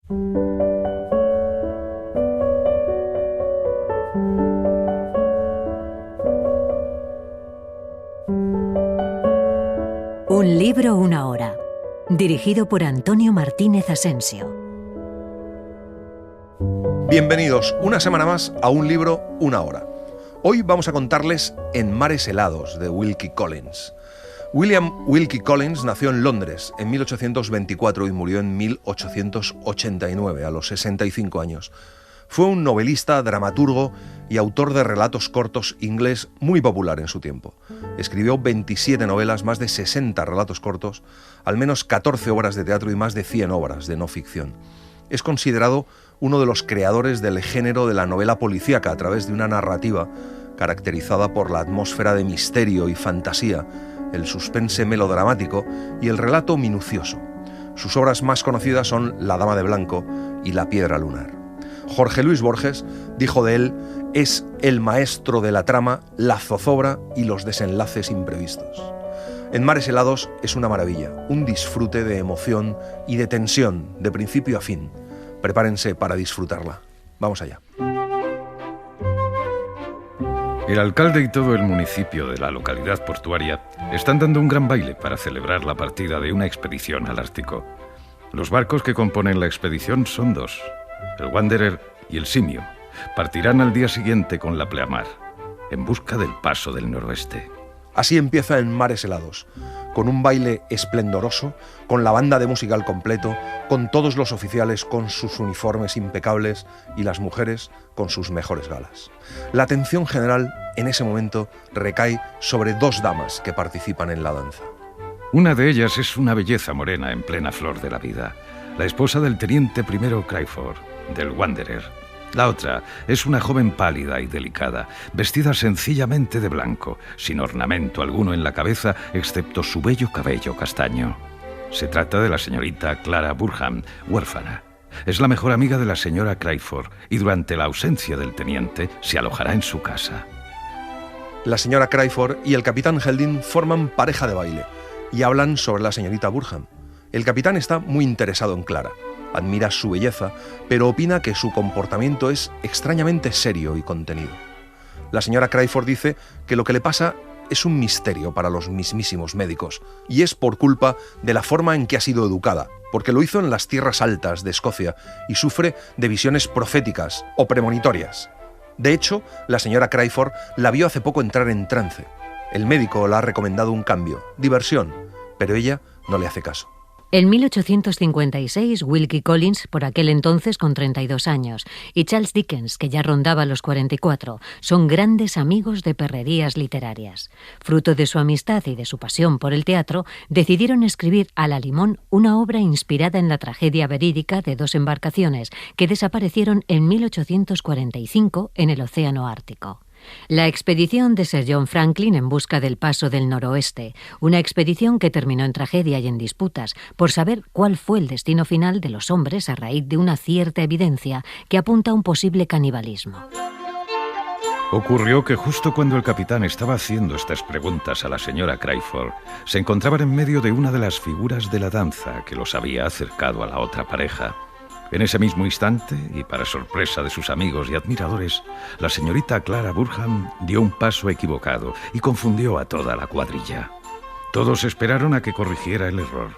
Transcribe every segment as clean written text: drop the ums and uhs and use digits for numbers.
Un libro, una hora. Dirigido por Antonio Martínez Asensio. Bienvenidos una semana más a Un libro, una hora. Hoy vamos a contarles En mares helados, de Wilkie Collins. William Wilkie Collins nació en Londres en 1824 y murió en 1889, a los 65 años. Fue un novelista, dramaturgo y autor de relatos cortos inglés muy popular en su tiempo. Escribió 27 novelas, más de 60 relatos cortos, al menos 14 obras de teatro y más de 100 obras de no ficción. Es considerado uno de los creadores del género de la novela policíaca a través de una narrativa caracterizada por la atmósfera de misterio y fantasía, el suspense melodramático y el relato minucioso. Sus obras más conocidas son La dama de blanco y La piedra lunar. Jorge Luis Borges dijo de él: es el maestro de la trama, la zozobra y los desenlaces imprevistos. En mares helados es una maravilla, un disfrute de emoción y de tensión de principio a fin. Prepárense para disfrutarla. Vamos allá. El alcalde y todo el municipio de la localidad portuaria están dando un gran baile para celebrar la partida de una expedición al Ártico. Los barcos que componen la expedición son dos, el Wanderer y el Simio. Partirán al día siguiente con la pleamar, en busca del paso del noroeste. Así empieza En mares helados, con un baile esplendoroso, con la banda de música al completo, con todos los oficiales con sus uniformes impecables y las mujeres con sus mejores galas. La atención general en ese momento recae sobre dos damas que participan en la danza. Una de ellas es una belleza morena en plena flor de la vida, la esposa del teniente primero Craiford, del Wanderer. La otra es una joven pálida y delicada, vestida sencillamente de blanco, sin ornamento alguno en la cabeza excepto su bello cabello castaño. Se trata de la señorita Clara Burham, huérfana. Es la mejor amiga de la señora Craiford y durante la ausencia del teniente se alojará en su casa. La señora Craiford y el capitán Helding forman pareja de baile y hablan sobre la señorita Burham. El capitán está muy interesado en Clara. Admira su belleza, pero opina que su comportamiento es extrañamente serio y contenido. La señora Craiford dice que lo que le pasa es un misterio para los mismísimos médicos, y es por culpa de la forma en que ha sido educada, porque lo hizo en las tierras altas de Escocia y sufre de visiones proféticas o premonitorias. De hecho, la señora Craiford la vio hace poco entrar en trance. El médico le ha recomendado un cambio, diversión, pero ella no le hace caso. En 1856, Wilkie Collins, por aquel entonces con 32 años, y Charles Dickens, que ya rondaba los 44, son grandes amigos de perrerías literarias. Fruto de su amistad y de su pasión por el teatro, decidieron escribir a la limón una obra inspirada en la tragedia verídica de dos embarcaciones que desaparecieron en 1845 en el Océano Ártico. La expedición de Sir John Franklin en busca del paso del noroeste, una expedición que terminó en tragedia y en disputas por saber cuál fue el destino final de los hombres a raíz de una cierta evidencia que apunta a un posible canibalismo. Ocurrió que justo cuando el capitán estaba haciendo estas preguntas a la señora Craiford, se encontraban en medio de una de las figuras de la danza que los había acercado a la otra pareja. En ese mismo instante, y para sorpresa de sus amigos y admiradores, la señorita Clara Burham dio un paso equivocado y confundió a toda la cuadrilla. Todos esperaron a que corrigiera el error,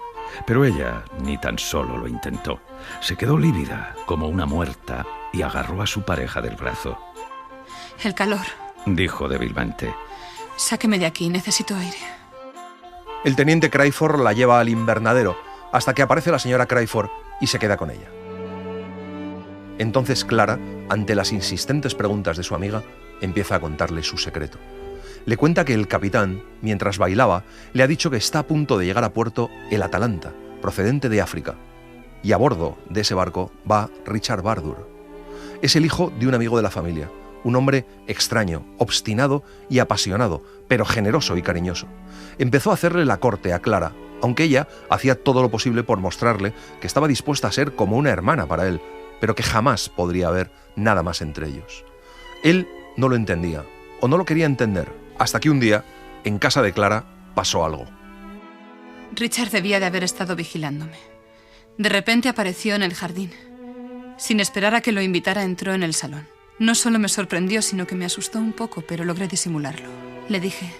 pero ella ni tan solo lo intentó. Se quedó lívida, como una muerta, y agarró a su pareja del brazo. El calor, dijo débilmente. Sáqueme de aquí, necesito aire. El teniente Craiford la lleva al invernadero, hasta que aparece la señora Craiford y se queda con ella. Entonces Clara, ante las insistentes preguntas de su amiga, empieza a contarle su secreto. Le cuenta que el capitán, mientras bailaba, le ha dicho que está a punto de llegar a puerto el Atalanta, procedente de África. Y a bordo de ese barco va Richard Bardur. Es el hijo de un amigo de la familia, un hombre extraño, obstinado y apasionado, pero generoso y cariñoso. Empezó a hacerle la corte a Clara, aunque ella hacía todo lo posible por mostrarle que estaba dispuesta a ser como una hermana para él, pero que jamás podría haber nada más entre ellos. Él no lo entendía, o no lo quería entender, hasta que un día, en casa de Clara, pasó algo. Richard debía de haber estado vigilándome. De repente apareció en el jardín. Sin esperar a que lo invitara, entró en el salón. No solo me sorprendió, sino que me asustó un poco, pero logré disimularlo. Le dije: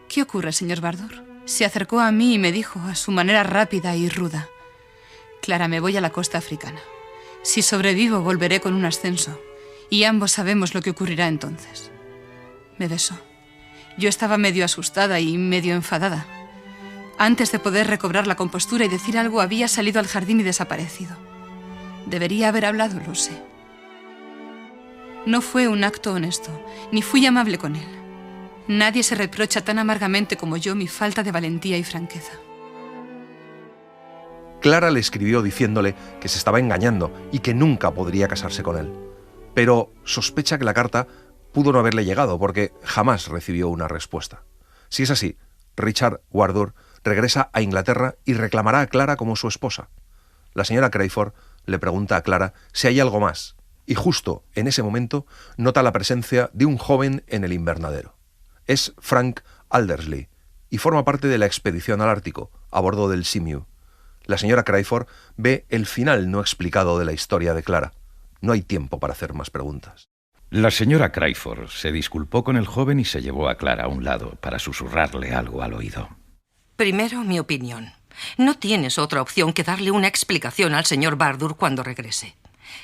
¿qué ocurre, señor Bardur? Se acercó a mí y me dijo, a su manera rápida y ruda: Clara, me voy a la costa africana. Si sobrevivo, volveré con un ascenso, y ambos sabemos lo que ocurrirá entonces. Me besó. Yo estaba medio asustada y medio enfadada. Antes de poder recobrar la compostura y decir algo, había salido al jardín y desaparecido. Debería haber hablado, lo sé. No fue un acto honesto, ni fui amable con él. Nadie se reprocha tan amargamente como yo mi falta de valentía y franqueza. Clara le escribió diciéndole que se estaba engañando y que nunca podría casarse con él. Pero sospecha que la carta pudo no haberle llegado porque jamás recibió una respuesta. Si es así, Richard Wardour regresa a Inglaterra y reclamará a Clara como su esposa. La señora Crayford le pregunta a Clara si hay algo más, y justo en ese momento nota la presencia de un joven en el invernadero. Es Frank Aldersley y forma parte de la expedición al Ártico, a bordo del Sea Mew. La señora Crayford ve el final no explicado de la historia de Clara. No hay tiempo para hacer más preguntas. La señora Crayford se disculpó con el joven y se llevó a Clara a un lado para susurrarle algo al oído. Primero, mi opinión. No tienes otra opción que darle una explicación al señor Bardur cuando regrese.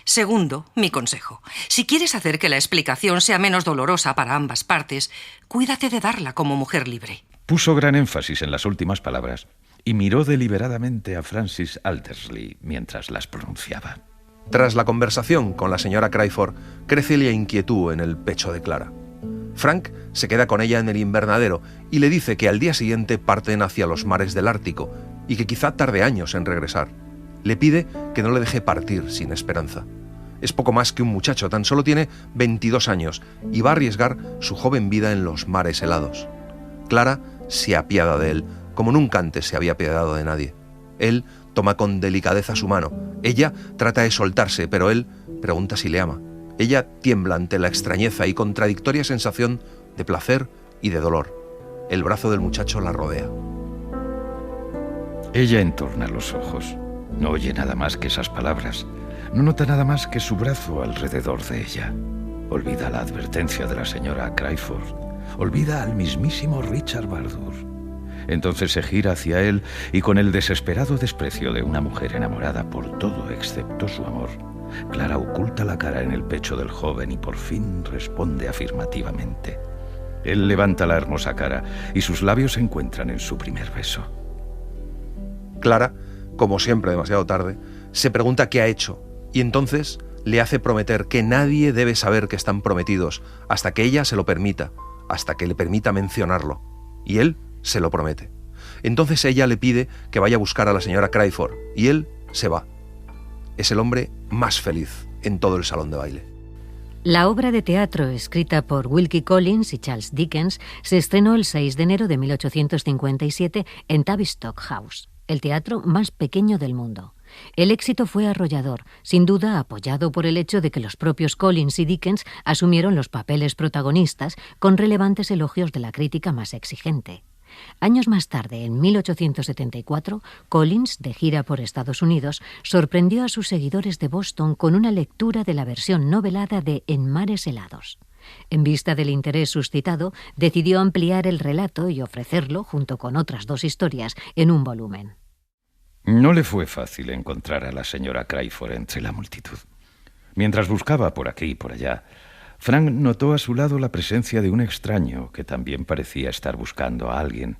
Segundo, mi consejo. Si quieres hacer que la explicación sea menos dolorosa para ambas partes, cuídate de darla como mujer libre. Puso gran énfasis en las últimas palabras y miró deliberadamente a Francis Aldersley mientras las pronunciaba. Tras la conversación con la señora Crayford, crece la inquietud en el pecho de Clara. Frank se queda con ella en el invernadero y le dice que al día siguiente parten hacia los mares del Ártico y que quizá tarde años en regresar. Le pide que no le deje partir sin esperanza. Es poco más que un muchacho, tan solo tiene 22 años y va a arriesgar su joven vida en los mares helados. Clara se apiada de él, como nunca antes se había apiadado de nadie. Él toma con delicadeza su mano. Ella trata de soltarse, pero él pregunta si le ama. Ella tiembla ante la extrañeza y contradictoria sensación de placer y de dolor. El brazo del muchacho la rodea. Ella entorna los ojos. No oye nada más que esas palabras. No nota nada más que su brazo alrededor de ella. Olvida la advertencia de la señora Crayford. Olvida al mismísimo Richard Bardur. Entonces se gira hacia él y con el desesperado desprecio de una mujer enamorada por todo excepto su amor, Clara oculta la cara en el pecho del joven y por fin responde afirmativamente. Él levanta la hermosa cara y sus labios se encuentran en su primer beso. Clara, como siempre demasiado tarde, se pregunta qué ha hecho y entonces le hace prometer que nadie debe saber que están prometidos hasta que ella se lo permita, hasta que le permita mencionarlo. Y él se lo promete. Entonces ella le pide que vaya a buscar a la señora Crayford y él se va. Es el hombre más feliz en todo el salón de baile. La obra de teatro escrita por Wilkie Collins y Charles Dickens se estrenó el 6 de enero de 1857 en Tavistock House, el teatro más pequeño del mundo. El éxito fue arrollador, sin duda apoyado por el hecho de que los propios Collins y Dickens asumieron los papeles protagonistas con relevantes elogios de la crítica más exigente. Años más tarde, en 1874, Collins, de gira por Estados Unidos, sorprendió a sus seguidores de Boston con una lectura de la versión novelada de En mares helados. En vista del interés suscitado, decidió ampliar el relato y ofrecerlo, junto con otras dos historias, en un volumen. No le fue fácil encontrar a la señora Crayford entre la multitud. Mientras buscaba por aquí y por allá, Frank notó a su lado la presencia de un extraño que también parecía estar buscando a alguien.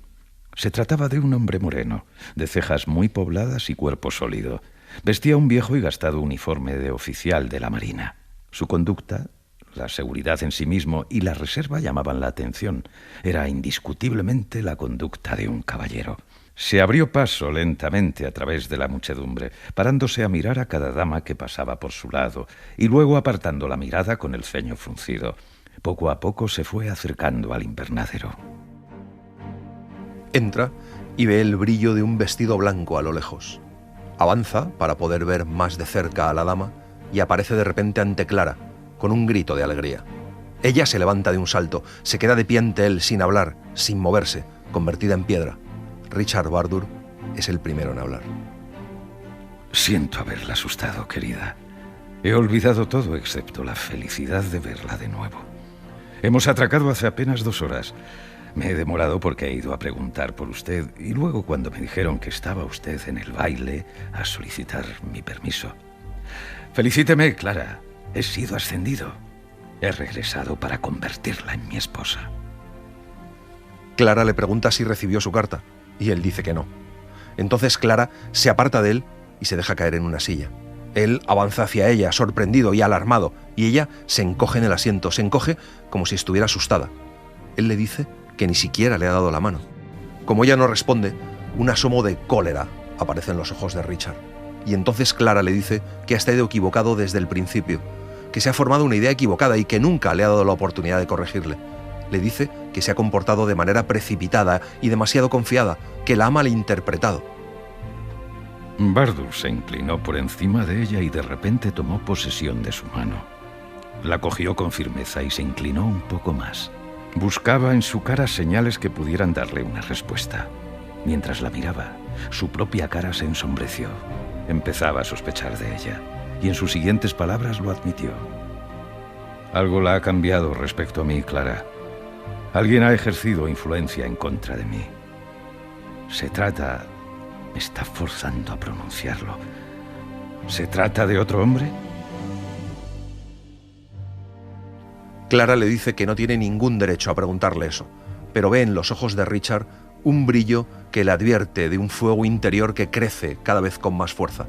Se trataba de un hombre moreno, de cejas muy pobladas y cuerpo sólido. Vestía un viejo y gastado uniforme de oficial de la Marina. Su conducta, la seguridad en sí mismo y la reserva llamaban la atención. Era indiscutiblemente la conducta de un caballero. Se abrió paso lentamente a través de la muchedumbre, parándose a mirar a cada dama que pasaba por su lado y luego apartando la mirada con el ceño fruncido. Poco a poco se fue acercando al invernadero. Entra y ve el brillo de un vestido blanco a lo lejos. Avanza para poder ver más de cerca a la dama y aparece de repente ante Clara, con un grito de alegría. Ella se levanta de un salto, se queda de pie ante él sin hablar, sin moverse, convertida en piedra. Richard Bardur es el primero en hablar. Siento haberla asustado, querida. He olvidado todo excepto la felicidad de verla de nuevo. Hemos atracado hace apenas 2 horas. Me he demorado porque he ido a preguntar por usted y luego cuando me dijeron que estaba usted en el baile a solicitar mi permiso. Felicíteme, Clara. He sido ascendido. He regresado para convertirla en mi esposa. Clara le pregunta si recibió su carta y él dice que no. Entonces Clara se aparta de él y se deja caer en una silla. Él avanza hacia ella, sorprendido y alarmado, y ella se encoge en el asiento, se encoge como si estuviera asustada. Él le dice que ni siquiera le ha dado la mano. Como ella no responde, un asomo de cólera aparece en los ojos de Richard. Y entonces Clara le dice que ha estado equivocado desde el principio, que se ha formado una idea equivocada y que nunca le ha dado la oportunidad de corregirle. Le dice que se ha comportado de manera precipitada y demasiado confiada, que la ha malinterpretado. Bardur se inclinó por encima de ella y de repente tomó posesión de su mano. La cogió con firmeza y se inclinó un poco más. Buscaba en su cara señales que pudieran darle una respuesta. Mientras la miraba, su propia cara se ensombreció. Empezaba a sospechar de ella, y en sus siguientes palabras lo admitió. Algo la ha cambiado respecto a mí, Clara. Alguien ha ejercido influencia en contra de mí. Se trata... Me está forzando a pronunciarlo. ¿Se trata de otro hombre? Clara le dice que no tiene ningún derecho a preguntarle eso, pero ve en los ojos de Richard un brillo que le advierte de un fuego interior que crece cada vez con más fuerza.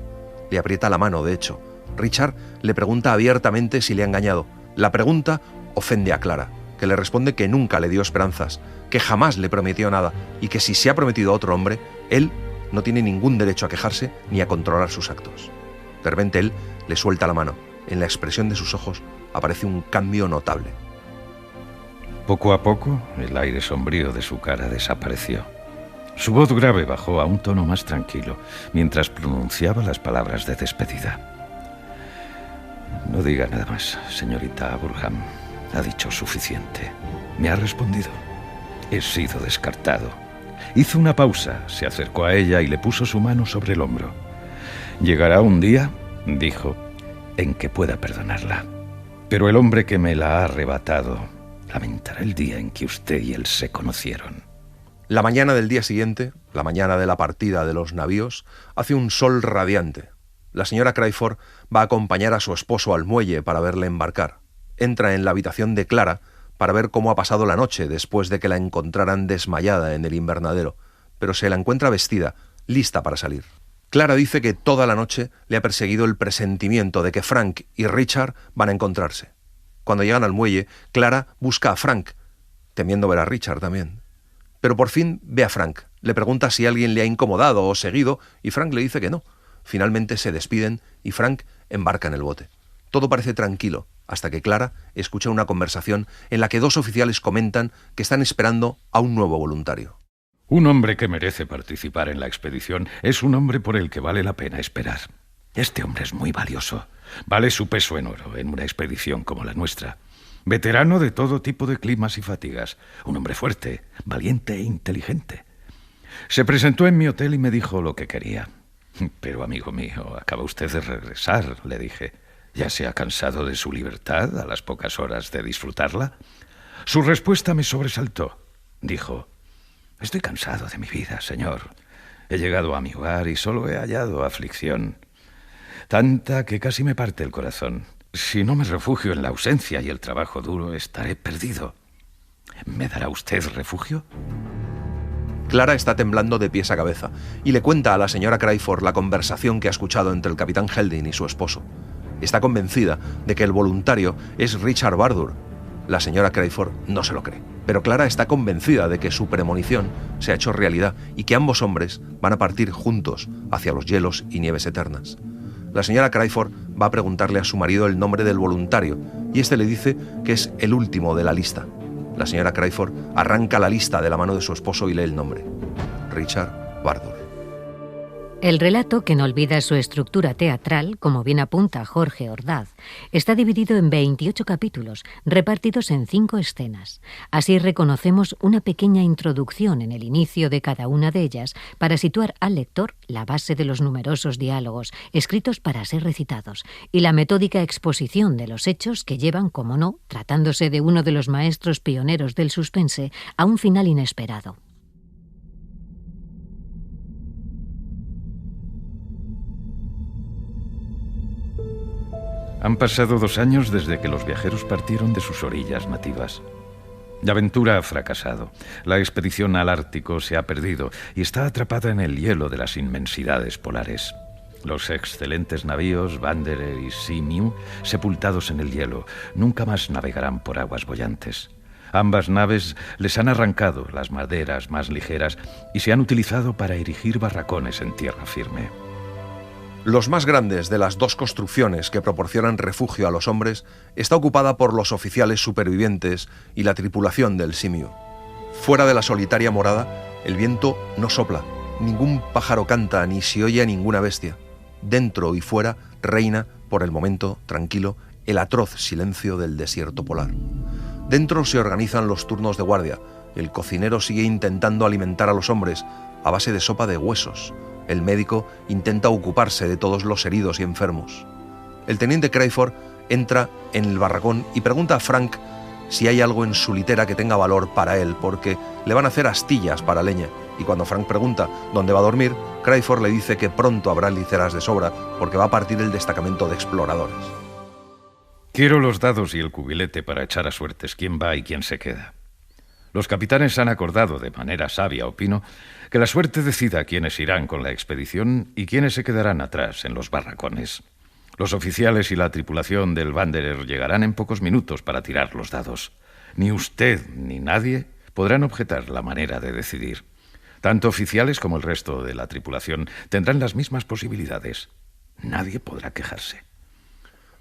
Le aprieta la mano, de hecho. Richard le pregunta abiertamente si le ha engañado. La pregunta ofende a Clara, que le responde que nunca le dio esperanzas, que jamás le prometió nada y que si se ha prometido a otro hombre, él no tiene ningún derecho a quejarse ni a controlar sus actos. De repente él le suelta la mano. En la expresión de sus ojos aparece un cambio notable. Poco a poco, el aire sombrío de su cara desapareció. Su voz grave bajó a un tono más tranquilo, mientras pronunciaba las palabras de despedida. No diga nada más, señorita Burham. Ha dicho suficiente. Me ha respondido. He sido descartado. Hizo una pausa, se acercó a ella y le puso su mano sobre el hombro. Llegará un día, dijo, en que pueda perdonarla. Pero el hombre que me la ha arrebatado lamentará el día en que usted y él se conocieron. La mañana del día siguiente, la mañana de la partida de los navíos, hace un sol radiante. La señora Crawford va a acompañar a su esposo al muelle para verle embarcar. Entra en la habitación de Clara para ver cómo ha pasado la noche después de que la encontraran desmayada en el invernadero, pero se la encuentra vestida, lista para salir. Clara dice que toda la noche le ha perseguido el presentimiento de que Frank y Richard van a encontrarse. Cuando llegan al muelle, Clara busca a Frank, temiendo ver a Richard también. Pero por fin ve a Frank, le pregunta si alguien le ha incomodado o seguido, y Frank le dice que no. Finalmente se despiden y Frank embarca en el bote. Todo parece tranquilo, hasta que Clara escucha una conversación en la que 2 oficiales comentan que están esperando a un nuevo voluntario. Un hombre que merece participar en la expedición es un hombre por el que vale la pena esperar. Este hombre es muy valioso. Vale su peso en oro en una expedición como la nuestra. Veterano de todo tipo de climas y fatigas. Un hombre fuerte, valiente e inteligente. Se presentó en mi hotel y me dijo lo que quería. Pero, amigo mío, acaba usted de regresar, le dije. ¿Ya se ha cansado de su libertad a las pocas horas de disfrutarla? Su respuesta me sobresaltó. Dijo, estoy cansado de mi vida, señor. He llegado a mi hogar y solo he hallado aflicción. Tanta que casi me parte el corazón. Si no me refugio en la ausencia y el trabajo duro, estaré perdido. ¿Me dará usted refugio? Clara está temblando de pies a cabeza y le cuenta a la señora Crawford la conversación que ha escuchado entre el capitán Helding y su esposo. Está convencida de que el voluntario es Richard Bardur. La señora Crawford no se lo cree, pero Clara está convencida de que su premonición se ha hecho realidad y que ambos hombres van a partir juntos hacia los hielos y nieves eternas. La señora Crawford va a preguntarle a su marido el nombre del voluntario y este le dice que es el último de la lista. La señora Crawford arranca la lista de la mano de su esposo y lee el nombre: Richard Bardur. El relato, que no olvida su estructura teatral, como bien apunta Jorge Ordaz, está dividido en 28 capítulos, repartidos en 5 escenas. Así reconocemos una pequeña introducción en el inicio de cada una de ellas para situar al lector la base de los numerosos diálogos escritos para ser recitados y la metódica exposición de los hechos que llevan, como no, tratándose de uno de los maestros pioneros del suspense, a un final inesperado. Han pasado 2 años desde que los viajeros partieron de sus orillas nativas. La aventura ha fracasado. La expedición al Ártico se ha perdido y está atrapada en el hielo de las inmensidades polares. Los excelentes navíos Wanderer y Sea-Mew, sepultados en el hielo, nunca más navegarán por aguas bollantes. Ambas naves les han arrancado las maderas más ligeras y se han utilizado para erigir barracones en tierra firme. Los más grandes de las 2 construcciones que proporcionan refugio a los hombres está ocupada por los oficiales supervivientes y la tripulación del Sea-Mew. Fuera de la solitaria morada, el viento no sopla, ningún pájaro canta ni se oye a ninguna bestia. Dentro y fuera reina, por el momento tranquilo, el atroz silencio del desierto polar. Dentro se organizan los turnos de guardia. El cocinero sigue intentando alimentar a los hombres a base de sopa de huesos. El médico intenta ocuparse de todos los heridos y enfermos. El teniente Crayford entra en el barracón y pregunta a Frank si hay algo en su litera que tenga valor para él, porque le van a hacer astillas para leña. Y cuando Frank pregunta dónde va a dormir, Crayford le dice que pronto habrá literas de sobra, porque va a partir el destacamento de exploradores. Quiero los dados y el cubilete para echar a suertes quién va y quién se queda. Los capitanes han acordado, de manera sabia, opino, que la suerte decida quiénes irán con la expedición y quiénes se quedarán atrás en los barracones. Los oficiales y la tripulación del Wanderer llegarán en pocos minutos para tirar los dados. Ni usted ni nadie podrán objetar la manera de decidir. Tanto oficiales como el resto de la tripulación tendrán las mismas posibilidades. Nadie podrá quejarse.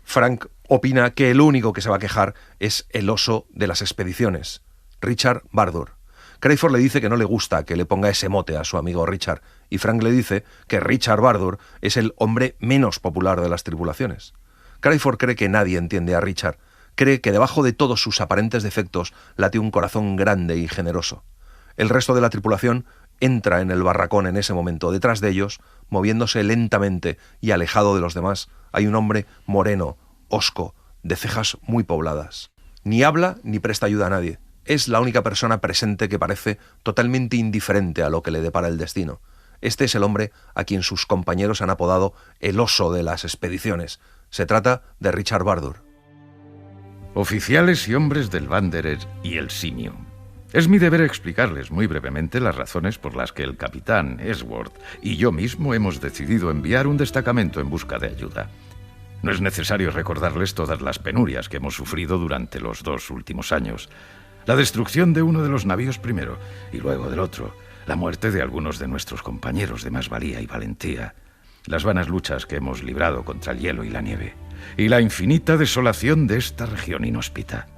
Frank opina que el único que se va a quejar es el oso de las expediciones, Richard Bardur. Crayford le dice que no le gusta que le ponga ese mote a su amigo Richard, y Frank le dice que Richard Bardur es el hombre menos popular de las tripulaciones. Crayford cree que nadie entiende a Richard, cree que debajo de todos sus aparentes defectos late un corazón grande y generoso. El resto de la tripulación entra en el barracón en ese momento. Detrás de ellos, moviéndose lentamente y alejado de los demás, hay un hombre moreno, hosco, de cejas muy pobladas. Ni habla ni presta ayuda a nadie. Es la única persona presente que parece totalmente indiferente a lo que le depara el destino. Este es el hombre a quien sus compañeros han apodado el oso de las expediciones. Se trata de Richard Bardur. Oficiales y hombres del Wanderer y el Sea-Mew. Es mi deber explicarles muy brevemente las razones por las que el capitán Esworth y yo mismo hemos decidido enviar un destacamento en busca de ayuda. No es necesario recordarles todas las penurias que hemos sufrido durante los 2 últimos años. La destrucción de uno de los navíos primero y luego del otro. La muerte de algunos de nuestros compañeros de más valía y valentía. Las vanas luchas que hemos librado contra el hielo y la nieve. Y la infinita desolación de esta región inhóspita.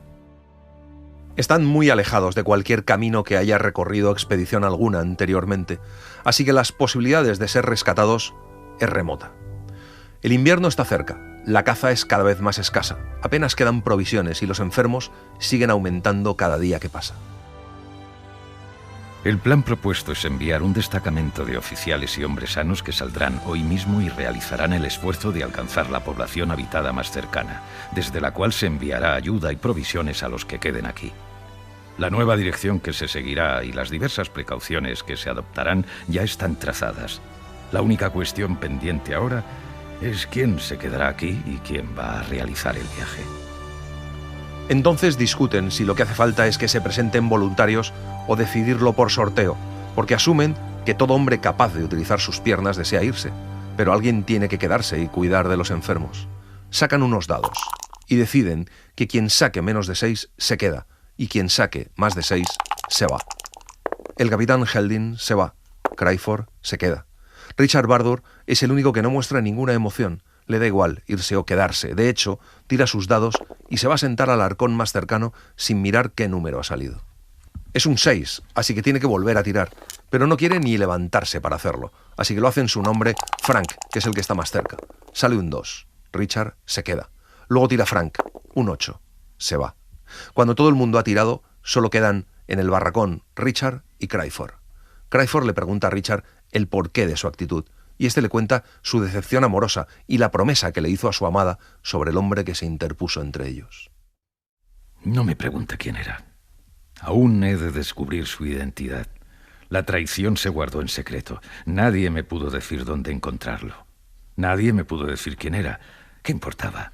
Están muy alejados de cualquier camino que haya recorrido expedición alguna anteriormente, así que las posibilidades de ser rescatados es remota. El invierno está cerca, la caza es cada vez más escasa, apenas quedan provisiones y los enfermos siguen aumentando cada día que pasa. El plan propuesto es enviar un destacamento de oficiales y hombres sanos que saldrán hoy mismo y realizarán el esfuerzo de alcanzar la población habitada más cercana, desde la cual se enviará ayuda y provisiones a los que queden aquí. La nueva dirección que se seguirá y las diversas precauciones que se adoptarán ya están trazadas. La única cuestión pendiente ahora es quién se quedará aquí y quién va a realizar el viaje. Entonces discuten si lo que hace falta es que se presenten voluntarios o decidirlo por sorteo, porque asumen que todo hombre capaz de utilizar sus piernas desea irse, pero alguien tiene que quedarse y cuidar de los enfermos. Sacan unos dados y deciden que quien saque menos de 6 se queda y quien saque más de 6 se va. El capitán Helding se va, Crayford se queda. Richard Bardur es el único que no muestra ninguna emoción. Le da igual irse o quedarse. De hecho, tira sus dados y se va a sentar al arcón más cercano sin mirar qué número ha salido. Es un 6, así que tiene que volver a tirar, pero no quiere ni levantarse para hacerlo, así que lo hace en su nombre Frank, que es el que está más cerca. Sale un 2. Richard se queda. Luego tira Frank, un 8. Se va. Cuando todo el mundo ha tirado, solo quedan en el barracón Richard y Crawford. Crawford le pregunta a Richard el porqué de su actitud, y este le cuenta su decepción amorosa y la promesa que le hizo a su amada sobre el hombre que se interpuso entre ellos. No me pregunte quién era. Aún he de descubrir su identidad. La traición se guardó en secreto. Nadie me pudo decir dónde encontrarlo. Nadie me pudo decir quién era. ¿Qué importaba?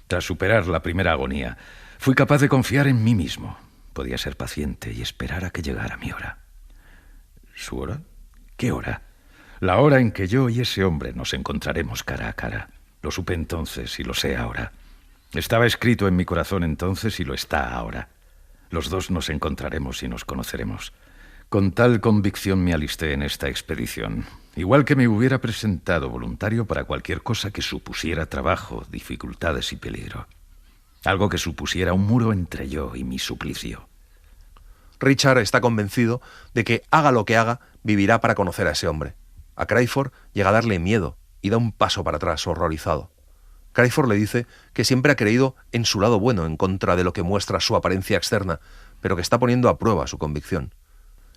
Tras superar la primera agonía, fui capaz de confiar en mí mismo. Podía ser paciente y esperar a que llegara mi hora. ¿Su hora? ¿Qué hora? La hora en que yo y ese hombre nos encontraremos cara a cara. Lo supe entonces y lo sé ahora. Estaba escrito en mi corazón entonces y lo está ahora. Los dos nos encontraremos y nos conoceremos. Con tal convicción me alisté en esta expedición, igual que me hubiera presentado voluntario para cualquier cosa que supusiera trabajo, dificultades y peligro. Algo que supusiera un muro entre yo y mi suplicio. Richard está convencido de que haga lo que haga, vivirá para conocer a ese hombre. A Crawford llega a darle miedo y da un paso para atrás, horrorizado. Crawford le dice que siempre ha creído en su lado bueno en contra de lo que muestra su apariencia externa, pero que está poniendo a prueba su convicción.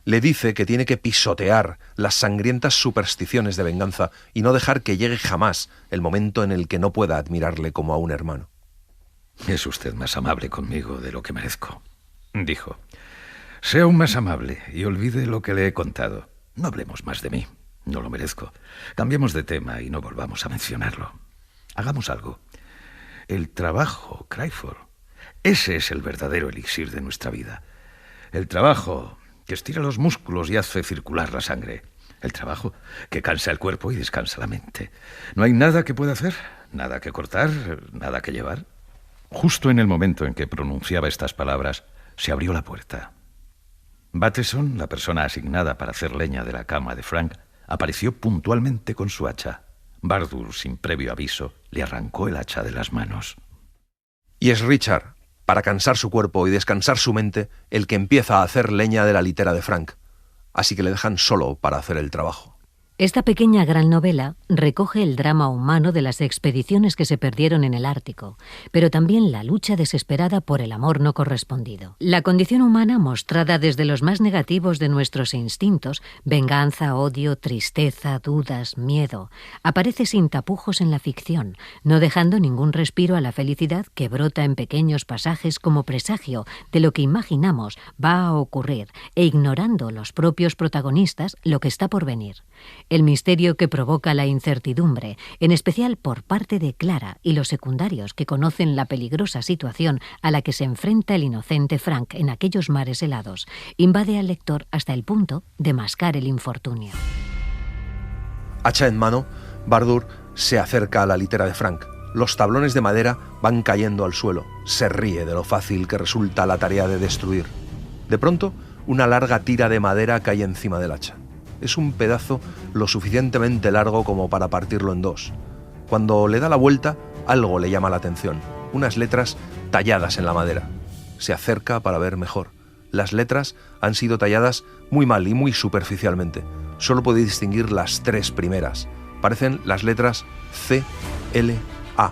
Le dice que tiene que pisotear las sangrientas supersticiones de venganza y no dejar que llegue jamás el momento en el que no pueda admirarle como a un hermano. Es usted más amable conmigo de lo que merezco, dijo. Sea aún más amable y olvide lo que le he contado. No hablemos más de mí, no lo merezco. Cambiemos de tema y no volvamos a mencionarlo. Hagamos algo. El trabajo, Crawford, ese es el verdadero elixir de nuestra vida. El trabajo que estira los músculos y hace circular la sangre. El trabajo que cansa el cuerpo y descansa la mente. No hay nada que pueda hacer, nada que cortar, nada que llevar. Justo en el momento en que pronunciaba estas palabras, se abrió la puerta. Bateson, la persona asignada para hacer leña de la cama de Frank, apareció puntualmente con su hacha. Bardur, sin previo aviso, le arrancó el hacha de las manos. Y es Richard, para cansar su cuerpo y descansar su mente, el que empieza a hacer leña de la litera de Frank. Así que le dejan solo para hacer el trabajo. Esta pequeña gran novela recoge el drama humano de las expediciones que se perdieron en el Ártico, pero también la lucha desesperada por el amor no correspondido. La condición humana mostrada desde los más negativos de nuestros instintos, venganza, odio, tristeza, dudas, miedo, aparece sin tapujos en la ficción, no dejando ningún respiro a la felicidad que brota en pequeños pasajes como presagio de lo que imaginamos va a ocurrir e ignorando los propios protagonistas lo que está por venir. El misterio que provoca la incertidumbre, en especial por parte de Clara y los secundarios que conocen la peligrosa situación a la que se enfrenta el inocente Frank en aquellos mares helados, invade al lector hasta el punto de mascar el infortunio. Hacha en mano, Bardur se acerca a la litera de Frank. Los tablones de madera van cayendo al suelo. Se ríe de lo fácil que resulta la tarea de destruir. De pronto, una larga tira de madera cae encima del hacha. Es un pedazo lo suficientemente largo como para partirlo en dos. Cuando le da la vuelta, algo le llama la atención. Unas letras talladas en la madera. Se acerca para ver mejor. Las letras han sido talladas muy mal y muy superficialmente. Solo puede distinguir las 3 primeras. Parecen las letras C, L, A.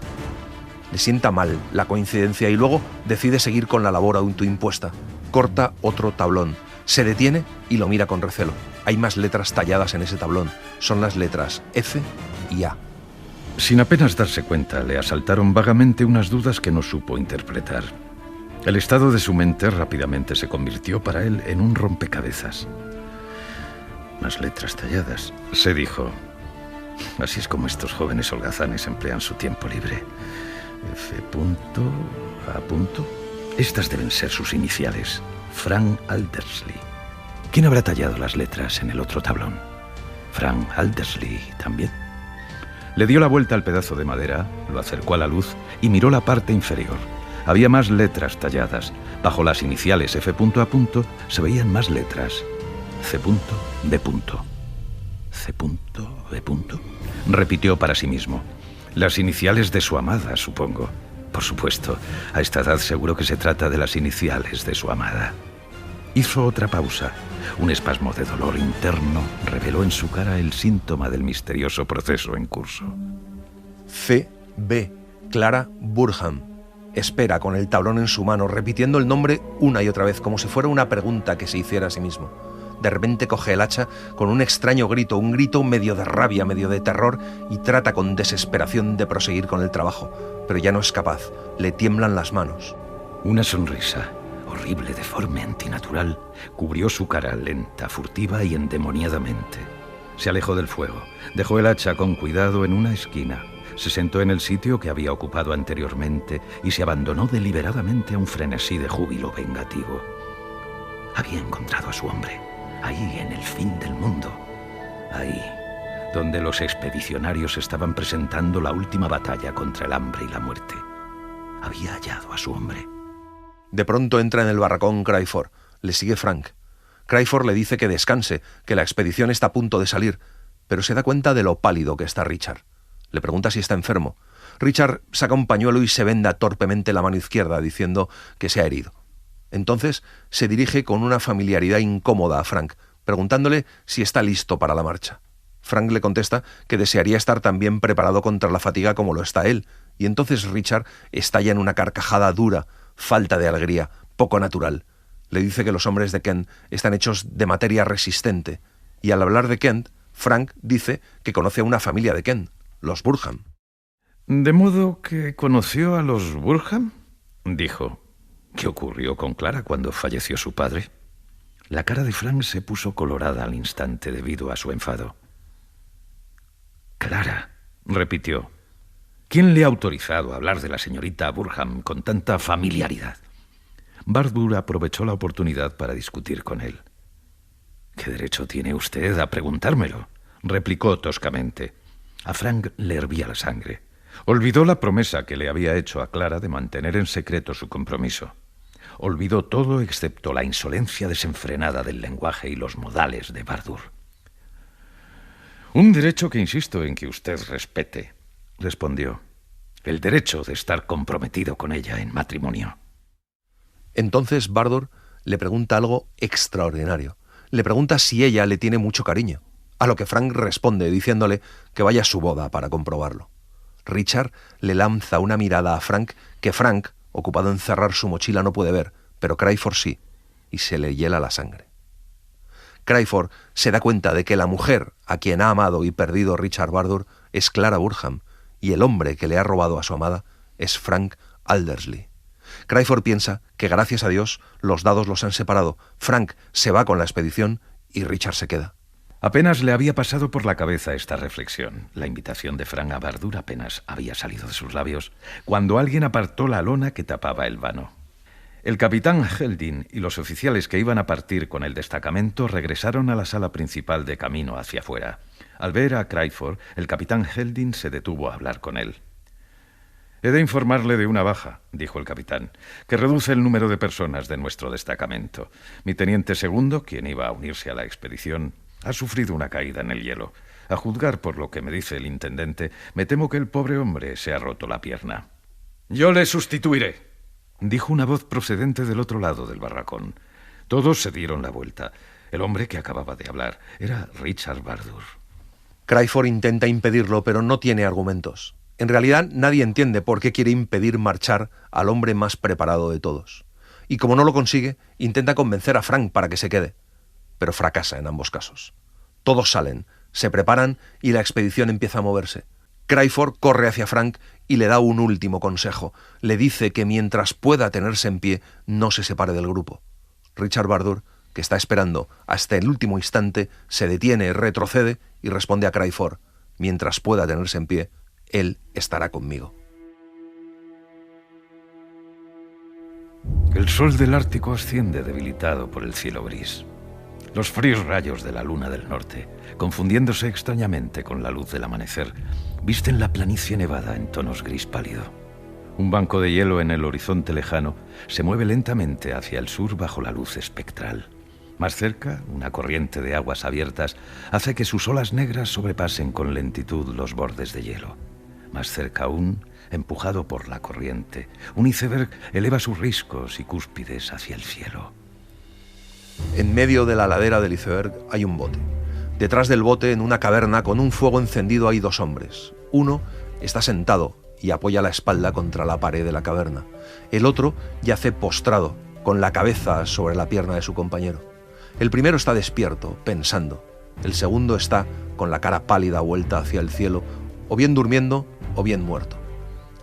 Le sienta mal la coincidencia y luego decide seguir con la labor autoimpuesta. Corta otro tablón. Se detiene y lo mira con recelo. Hay más letras talladas en ese tablón. Son las letras F y A. Sin apenas darse cuenta, le asaltaron vagamente unas dudas que no supo interpretar. El estado de su mente rápidamente se convirtió para él en un rompecabezas. Más letras talladas, se dijo. Así es como estos jóvenes holgazanes emplean su tiempo libre. F. A. Estas deben ser sus iniciales. Frank Aldersley. ¿Quién habrá tallado las letras en el otro tablón? Frank Aldersley también. Le dio la vuelta al pedazo de madera, lo acercó a la luz y miró la parte inferior. Había más letras talladas. Bajo las iniciales F. A. se veían más letras. C. B. C. B. Repitió para sí mismo. Las iniciales de su amada, supongo. Por supuesto, a esta edad seguro que se trata de las iniciales de su amada. Hizo otra pausa. Un espasmo de dolor interno reveló en su cara el síntoma del misterioso proceso en curso. C.B. Clara Burham. Espera con el tablón en su mano, repitiendo el nombre una y otra vez, como si fuera una pregunta que se hiciera a sí mismo. De repente coge el hacha con un extraño grito, un grito medio de rabia, medio de terror, y trata con desesperación de proseguir con el trabajo. Pero ya no es capaz, le tiemblan las manos. Una sonrisa, horrible, deforme, antinatural, cubrió su cara lenta, furtiva y endemoniadamente. Se alejó del fuego, dejó el hacha con cuidado en una esquina, se sentó en el sitio que había ocupado anteriormente y se abandonó deliberadamente a un frenesí de júbilo vengativo. Había encontrado a su hombre, ahí en el fin del mundo, ahí donde los expedicionarios estaban presentando la última batalla contra el hambre y la muerte. Había hallado a su hombre. De pronto entra en el barracón Crawford. Le sigue Frank. Crawford le dice que descanse, que la expedición está a punto de salir, pero se da cuenta de lo pálido que está Richard. Le pregunta si está enfermo. Richard saca un pañuelo y se venda torpemente la mano izquierda, diciendo que se ha herido. Entonces se dirige con una familiaridad incómoda a Frank, preguntándole si está listo para la marcha. Frank le contesta que desearía estar tan bien preparado contra la fatiga como lo está él, y entonces Richard estalla en una carcajada dura, falta de alegría, poco natural. Le dice que los hombres de Kent están hechos de materia resistente, y al hablar de Kent, Frank dice que conoce a una familia de Kent, los Burham. ¿De modo que conoció a los Burham?, dijo. ¿Qué ocurrió con Clara cuando falleció su padre? La cara de Frank se puso colorada al instante debido a su enfado. Clara, repitió. ¿Quién le ha autorizado a hablar de la señorita Burham con tanta familiaridad? Bardur aprovechó la oportunidad para discutir con él. ¿Qué derecho tiene usted a preguntármelo?, replicó toscamente. A Frank le hervía la sangre. Olvidó la promesa que le había hecho a Clara de mantener en secreto su compromiso. Olvidó todo excepto la insolencia desenfrenada del lenguaje y los modales de Bardur. Un derecho que insisto en que usted respete, respondió. El derecho de estar comprometido con ella en matrimonio. Entonces Bardur le pregunta algo extraordinario. Le pregunta si ella le tiene mucho cariño, a lo que Frank responde diciéndole que vaya a su boda para comprobarlo. Richard le lanza una mirada a Frank que Frank, ocupado en cerrar su mochila, no puede ver, pero Crawford sí, y se le hiela la sangre. Crawford se da cuenta de que la mujer a quien ha amado y perdido Richard Bardur es Clara Burham, y el hombre que le ha robado a su amada es Frank Aldersley. Crawford piensa que gracias a Dios los dados los han separado. Frank se va con la expedición y Richard se queda. Apenas le había pasado por la cabeza esta reflexión. La invitación de Frank a Bardur apenas había salido de sus labios cuando alguien apartó la lona que tapaba el vano. El capitán Helding y los oficiales que iban a partir con el destacamento regresaron a la sala principal de camino hacia afuera. Al ver a Crawford, el capitán Helding se detuvo a hablar con él. «He de informarle de una baja», dijo el capitán, «que reduce el número de personas de nuestro destacamento. Mi teniente segundo, quien iba a unirse a la expedición, ha sufrido una caída en el hielo. A juzgar por lo que me dice el intendente, me temo que el pobre hombre se ha roto la pierna». «Yo le sustituiré», dijo una voz procedente del otro lado del barracón. Todos se dieron la vuelta. El hombre que acababa de hablar era Richard Bardur. Crawford intenta impedirlo, pero no tiene argumentos. En realidad, nadie entiende por qué quiere impedir marchar al hombre más preparado de todos. Y como no lo consigue, intenta convencer a Frank para que se quede. Pero fracasa en ambos casos. Todos salen, se preparan y la expedición empieza a moverse. Crawford corre hacia Frank y le da un último consejo. Le dice que mientras pueda tenerse en pie, no se separe del grupo. Richard Bardur, que está esperando hasta el último instante, se detiene, retrocede y responde a Crawford: mientras pueda tenerse en pie, él estará conmigo. El sol del Ártico asciende debilitado por el cielo gris. Los fríos rayos de la luna del norte, confundiéndose extrañamente con la luz del amanecer, visten la planicie nevada en tonos gris pálido. Un banco de hielo en el horizonte lejano se mueve lentamente hacia el sur bajo la luz espectral. Más cerca, una corriente de aguas abiertas hace que sus olas negras sobrepasen con lentitud los bordes de hielo. Más cerca aún, empujado por la corriente, un iceberg eleva sus riscos y cúspides hacia el cielo. En medio de la ladera del iceberg hay un bote. Detrás del bote, en una caverna con un fuego encendido, hay dos hombres. Uno está sentado y apoya la espalda contra la pared de la caverna. El otro yace postrado, con la cabeza sobre la pierna de su compañero. El primero está despierto, pensando. El segundo está con la cara pálida vuelta hacia el cielo, o bien durmiendo o bien muerto.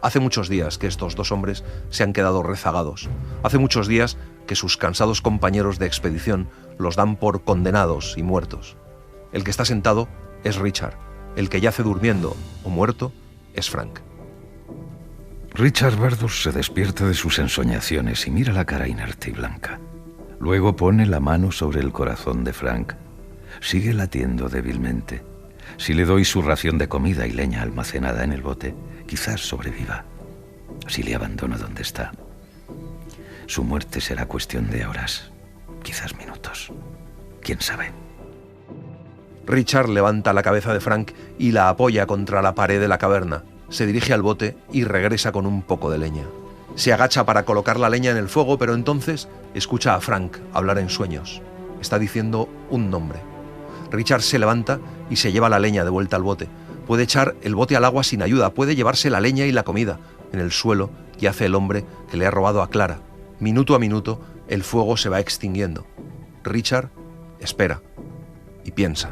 Hace muchos días que estos dos hombres se han quedado rezagados. Hace muchos días que sus cansados compañeros de expedición los dan por condenados y muertos. El que está sentado es Richard. El que yace durmiendo o muerto es Frank. Richard Bardur se despierta de sus ensoñaciones y mira la cara inerte y blanca. Luego pone la mano sobre el corazón de Frank. Sigue latiendo débilmente. Si le doy su ración de comida y leña almacenada en el bote, quizás sobreviva. Si le abandono donde está, su muerte será cuestión de horas, quizás minutos. ¿Quién sabe? Richard levanta la cabeza de Frank y la apoya contra la pared de la caverna. Se dirige al bote y regresa con un poco de leña. Se agacha para colocar la leña en el fuego, pero entonces escucha a Frank hablar en sueños. Está diciendo un nombre. Richard se levanta y se lleva la leña de vuelta al bote. Puede echar el bote al agua sin ayuda, puede llevarse la leña y la comida. En el suelo yace el hombre que le ha robado a Clara. Minuto a minuto, el fuego se va extinguiendo. Richard espera y piensa.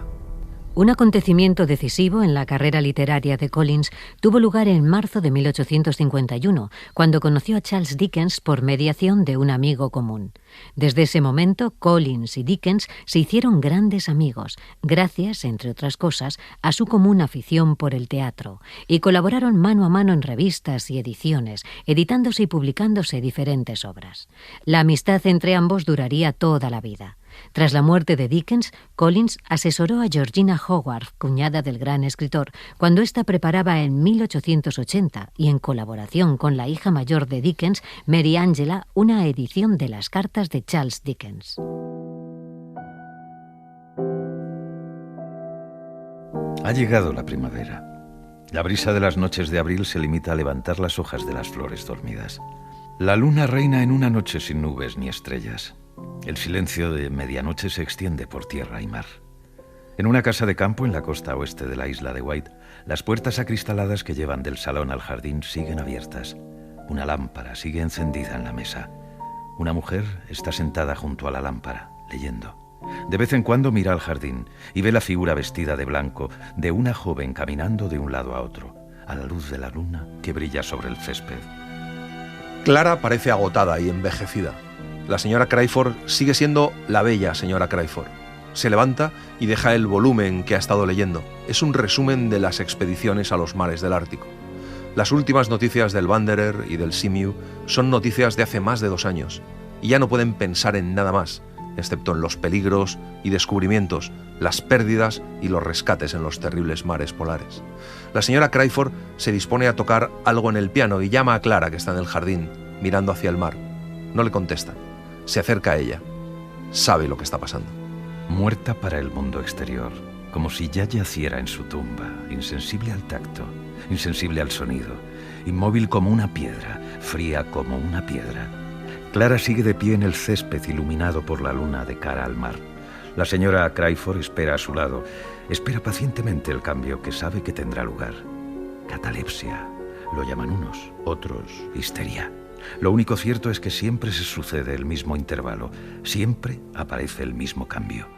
Un acontecimiento decisivo en la carrera literaria de Collins tuvo lugar en marzo de 1851, cuando conoció a Charles Dickens por mediación de un amigo común. Desde ese momento, Collins y Dickens se hicieron grandes amigos, gracias, entre otras cosas, a su común afición por el teatro, y colaboraron mano a mano en revistas y ediciones, editándose y publicándose diferentes obras. La amistad entre ambos duraría toda la vida. Tras la muerte de Dickens, Collins asesoró a Georgina Hogarth, cuñada del gran escritor, cuando ésta preparaba en 1880, y en colaboración con la hija mayor de Dickens, Mary Angela, una edición de las cartas de Charles Dickens. Ha llegado la primavera. La brisa de las noches de abril se limita a levantar las hojas de las flores dormidas. La luna reina en una noche sin nubes ni estrellas. El silencio de medianoche se extiende por tierra y mar. En una casa de campo en la costa oeste de la isla de Wight, las puertas acristaladas que llevan del salón al jardín siguen abiertas. Una lámpara sigue encendida en la mesa. Una mujer está sentada junto a la lámpara, leyendo. De vez en cuando mira al jardín y ve la figura vestida de blanco de una joven caminando de un lado a otro, a la luz de la luna que brilla sobre el césped. Clara parece agotada y envejecida. La señora Crawford sigue siendo la bella señora Crawford. Se levanta y deja el volumen que ha estado leyendo. Es un resumen de las expediciones a los mares del Ártico. Las últimas noticias del Wanderer y del Seamew son noticias de hace más de 2 años, y ya no pueden pensar en nada más, excepto en los peligros y descubrimientos, las pérdidas y los rescates en los terribles mares polares. La señora Crawford se dispone a tocar algo en el piano y llama a Clara, que está en el jardín, mirando hacia el mar. No le contesta. Se acerca a ella. Sabe lo que está pasando. Muerta para el mundo exterior, como si ya yaciera en su tumba, insensible al tacto, insensible al sonido, inmóvil como una piedra, fría como una piedra. Clara sigue de pie en el césped iluminado por la luna de cara al mar. La señora Crawford espera a su lado, espera pacientemente el cambio que sabe que tendrá lugar. Catalepsia, lo llaman unos, otros histeria. Lo único cierto es que siempre se sucede el mismo intervalo, siempre aparece el mismo cambio.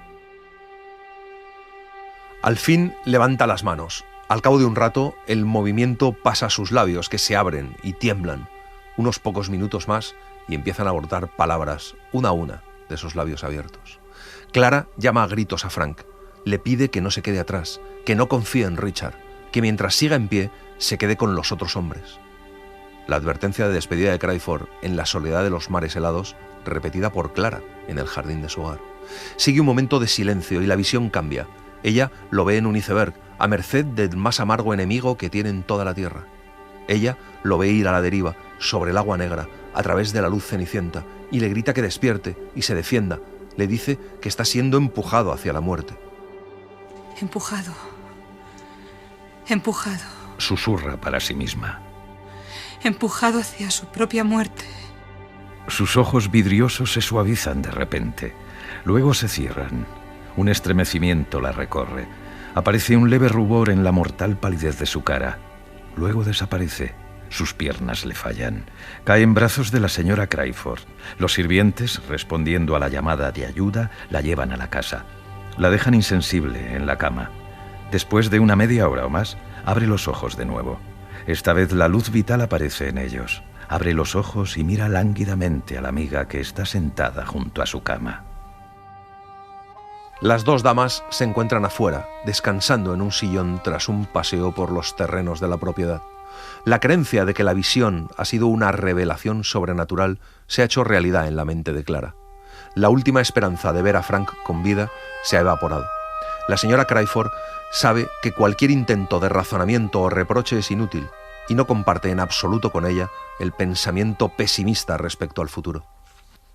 Al fin levanta las manos. Al cabo de un rato, el movimiento pasa a sus labios, que se abren y tiemblan. Unos pocos minutos más y empiezan a brotar palabras, una a una, de esos labios abiertos. Clara llama a gritos a Frank. Le pide que no se quede atrás, que no confíe en Richard, que mientras siga en pie, se quede con los otros hombres. La advertencia de despedida de Crawford en la soledad de los mares helados, repetida por Clara en el jardín de su hogar. Sigue un momento de silencio y la visión cambia. Ella lo ve en un iceberg, a merced del más amargo enemigo que tiene en toda la tierra. Ella lo ve ir a la deriva, sobre el agua negra, a través de la luz cenicienta, y le grita que despierte y se defienda. Le dice que está siendo empujado hacia la muerte. Empujado. Empujado. Susurra para sí misma. Empujado hacia su propia muerte. Sus ojos vidriosos se suavizan de repente. Luego se cierran. Un estremecimiento la recorre. Aparece un leve rubor en la mortal palidez de su cara. Luego desaparece. Sus piernas le fallan. Cae en brazos de la señora Crawford. Los sirvientes, respondiendo a la llamada de ayuda, la llevan a la casa. La dejan insensible en la cama. Después de una media hora o más, abre los ojos de nuevo. Esta vez la luz vital aparece en ellos. Abre los ojos y mira lánguidamente a la amiga que está sentada junto a su cama. Las dos damas se encuentran afuera, descansando en un sillón tras un paseo por los terrenos de la propiedad. La creencia de que la visión ha sido una revelación sobrenatural se ha hecho realidad en la mente de Clara. La última esperanza de ver a Frank con vida se ha evaporado. La señora Crawford sabe que cualquier intento de razonamiento o reproche es inútil y no comparte en absoluto con ella el pensamiento pesimista respecto al futuro.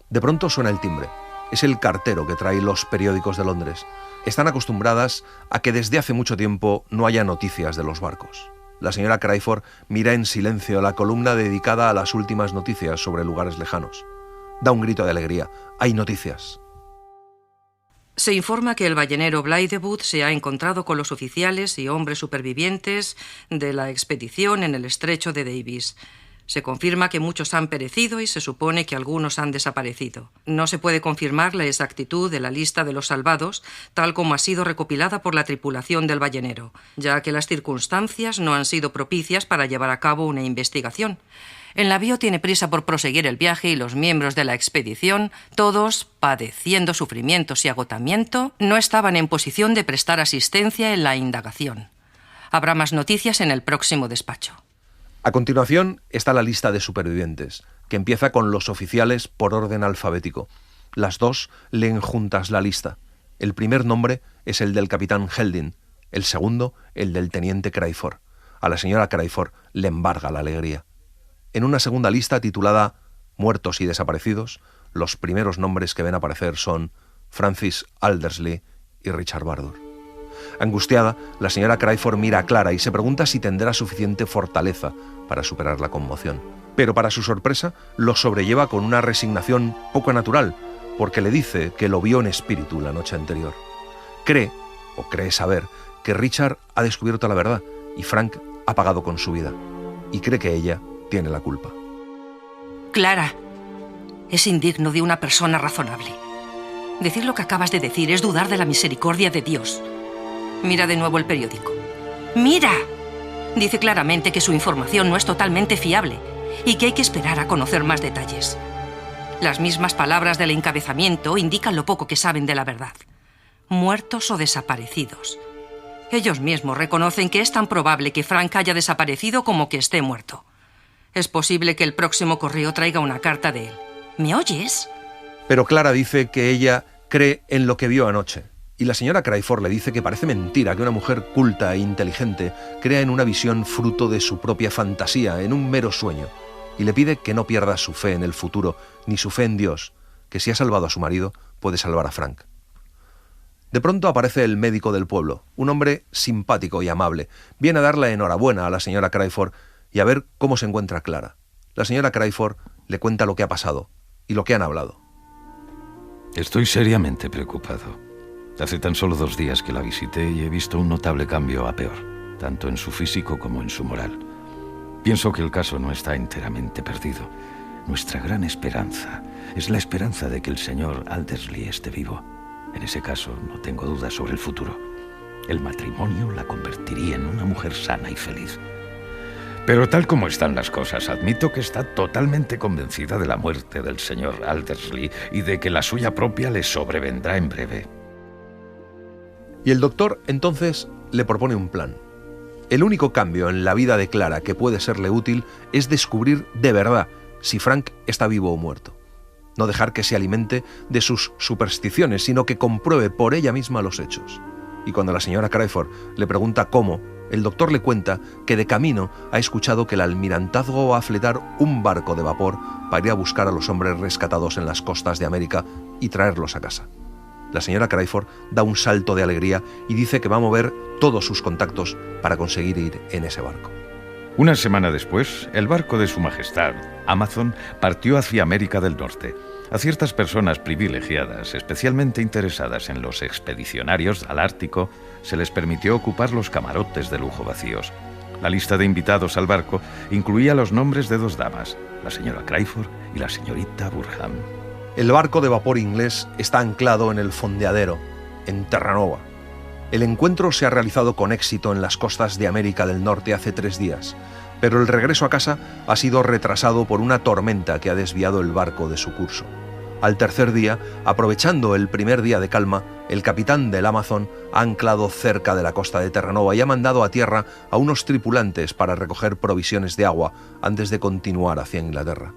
De pronto suena el timbre. Es el cartero que trae los periódicos de Londres. Están acostumbradas a que desde hace mucho tiempo no haya noticias de los barcos. La señora Crawford mira en silencio la columna dedicada a las últimas noticias sobre lugares lejanos. Da un grito de alegría. ¡Hay noticias! Se informa que el ballenero Blythewood se ha encontrado con los oficiales y hombres supervivientes de la expedición en el estrecho de Davis. Se confirma que muchos han perecido y se supone que algunos han desaparecido. No se puede confirmar la exactitud de la lista de los salvados, tal como ha sido recopilada por la tripulación del ballenero, ya que las circunstancias no han sido propicias para llevar a cabo una investigación. El navío tiene prisa por proseguir el viaje y los miembros de la expedición, todos padeciendo sufrimientos y agotamiento, no estaban en posición de prestar asistencia en la indagación. Habrá más noticias en el próximo despacho. A continuación está la lista de supervivientes, que empieza con los oficiales por orden alfabético. Las dos leen juntas la lista. El primer nombre es el del capitán Helding, el segundo el del teniente Crawford. A la señora Crawford le embarga la alegría. En una segunda lista titulada Muertos y desaparecidos, los primeros nombres que ven aparecer son Francis Aldersley y Richard Bardur. Angustiada, la señora Crawford mira a Clara y se pregunta si tendrá suficiente fortaleza para superar la conmoción. Pero para su sorpresa, lo sobrelleva con una resignación poco natural, porque le dice que lo vio en espíritu la noche anterior. Cree saber, que Richard ha descubierto la verdad y Frank ha pagado con su vida, y cree que ella tiene la culpa. Clara, es indigno de una persona razonable. Decir lo que acabas de decir es dudar de la misericordia de Dios. Mira de nuevo el periódico. ¡Mira! Dice claramente que su información no es totalmente fiable y que hay que esperar a conocer más detalles. Las mismas palabras del encabezamiento indican lo poco que saben de la verdad. Muertos o desaparecidos. Ellos mismos reconocen que es tan probable que Frank haya desaparecido como que esté muerto. Es posible que el próximo correo traiga una carta de él. ¿Me oyes? Pero Clara dice que ella cree en lo que vio anoche. Y la señora Crawford le dice que parece mentira que una mujer culta e inteligente crea en una visión fruto de su propia fantasía, en un mero sueño. Y le pide que no pierda su fe en el futuro, ni su fe en Dios, que si ha salvado a su marido, puede salvar a Frank. De pronto aparece el médico del pueblo, un hombre simpático y amable. Viene a darle enhorabuena a la señora Crawford y a ver cómo se encuentra Clara. La señora Crawford le cuenta lo que ha pasado y lo que han hablado. Estoy seriamente preocupado. Hace tan solo 2 días que la visité y he visto un notable cambio a peor, tanto en su físico como en su moral. Pienso que el caso no está enteramente perdido. Nuestra gran esperanza es la esperanza de que el señor Aldersley esté vivo. En ese caso, no tengo dudas sobre el futuro. El matrimonio la convertiría en una mujer sana y feliz. Pero tal como están las cosas, admito que está totalmente convencida de la muerte del señor Aldersley y de que la suya propia le sobrevendrá en breve. Y el doctor entonces le propone un plan. El único cambio en la vida de Clara que puede serle útil es descubrir de verdad si Frank está vivo o muerto. No dejar que se alimente de sus supersticiones, sino que compruebe por ella misma los hechos. Y cuando la señora Crawford le pregunta cómo, el doctor le cuenta que de camino ha escuchado que el almirantazgo va a fletar un barco de vapor para ir a buscar a los hombres rescatados en las costas de América y traerlos a casa. La señora Crawford da un salto de alegría y dice que va a mover todos sus contactos para conseguir ir en ese barco. Una semana después, el barco de Su Majestad, Amazon, partió hacia América del Norte. A ciertas personas privilegiadas, especialmente interesadas en los expedicionarios al Ártico, se les permitió ocupar los camarotes de lujo vacíos. La lista de invitados al barco incluía los nombres de 2 damas, la señora Craiford y la señorita Burham. El barco de vapor inglés está anclado en el fondeadero, en Terranova. El encuentro se ha realizado con éxito en las costas de América del Norte hace 3 días, pero el regreso a casa ha sido retrasado por una tormenta que ha desviado el barco de su curso. Al tercer día, aprovechando el primer día de calma, el capitán del Amazon ha anclado cerca de la costa de Terranova y ha mandado a tierra a unos tripulantes para recoger provisiones de agua antes de continuar hacia Inglaterra.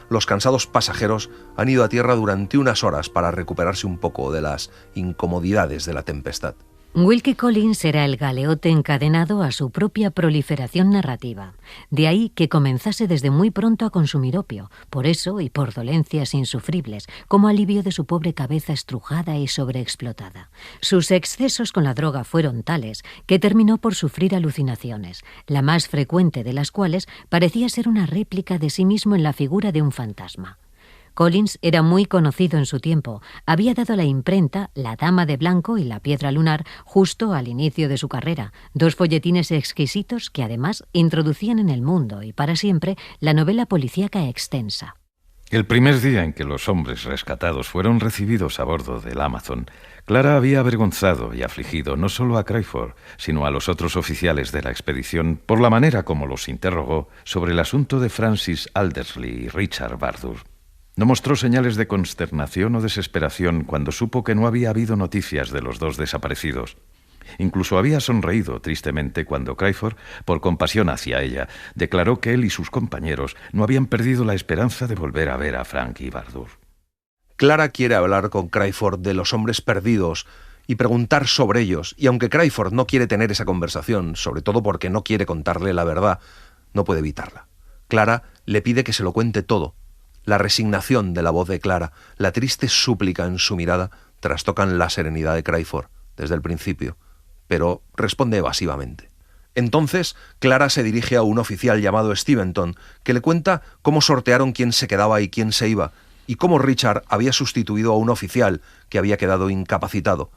Los cansados pasajeros han ido a tierra durante unas horas para recuperarse un poco de las incomodidades de la tempestad. Wilkie Collins era el galeote encadenado a su propia proliferación narrativa. De ahí que comenzase desde muy pronto a consumir opio, por eso y por dolencias insufribles, como alivio de su pobre cabeza estrujada y sobreexplotada. Sus excesos con la droga fueron tales que terminó por sufrir alucinaciones, la más frecuente de las cuales parecía ser una réplica de sí mismo en la figura de un fantasma. Collins era muy conocido en su tiempo. Había dado a la imprenta La Dama de Blanco y La Piedra Lunar justo al inicio de su carrera, 2 folletines exquisitos que además introducían en el mundo y para siempre la novela policíaca extensa. El primer día en que los hombres rescatados fueron recibidos a bordo del Amazon, Clara había avergonzado y afligido no solo a Craiford, sino a los otros oficiales de la expedición por la manera como los interrogó sobre el asunto de Francis Aldersley y Richard Bardur. No mostró señales de consternación o desesperación cuando supo que no había habido noticias de los 2 desaparecidos. Incluso había sonreído tristemente cuando Craiford, por compasión hacia ella, declaró que él y sus compañeros no habían perdido la esperanza de volver a ver a Frank y Bardur. Clara quiere hablar con Craiford de los hombres perdidos y preguntar sobre ellos, y aunque Craiford no quiere tener esa conversación, sobre todo porque no quiere contarle la verdad, no puede evitarla. Clara le pide que se lo cuente todo. La resignación de la voz de Clara, la triste súplica en su mirada, trastocan la serenidad de Craiford desde el principio, pero responde evasivamente. Entonces, Clara se dirige a un oficial llamado Steventon, que le cuenta cómo sortearon quién se quedaba y quién se iba, y cómo Richard había sustituido a un oficial que había quedado incapacitado,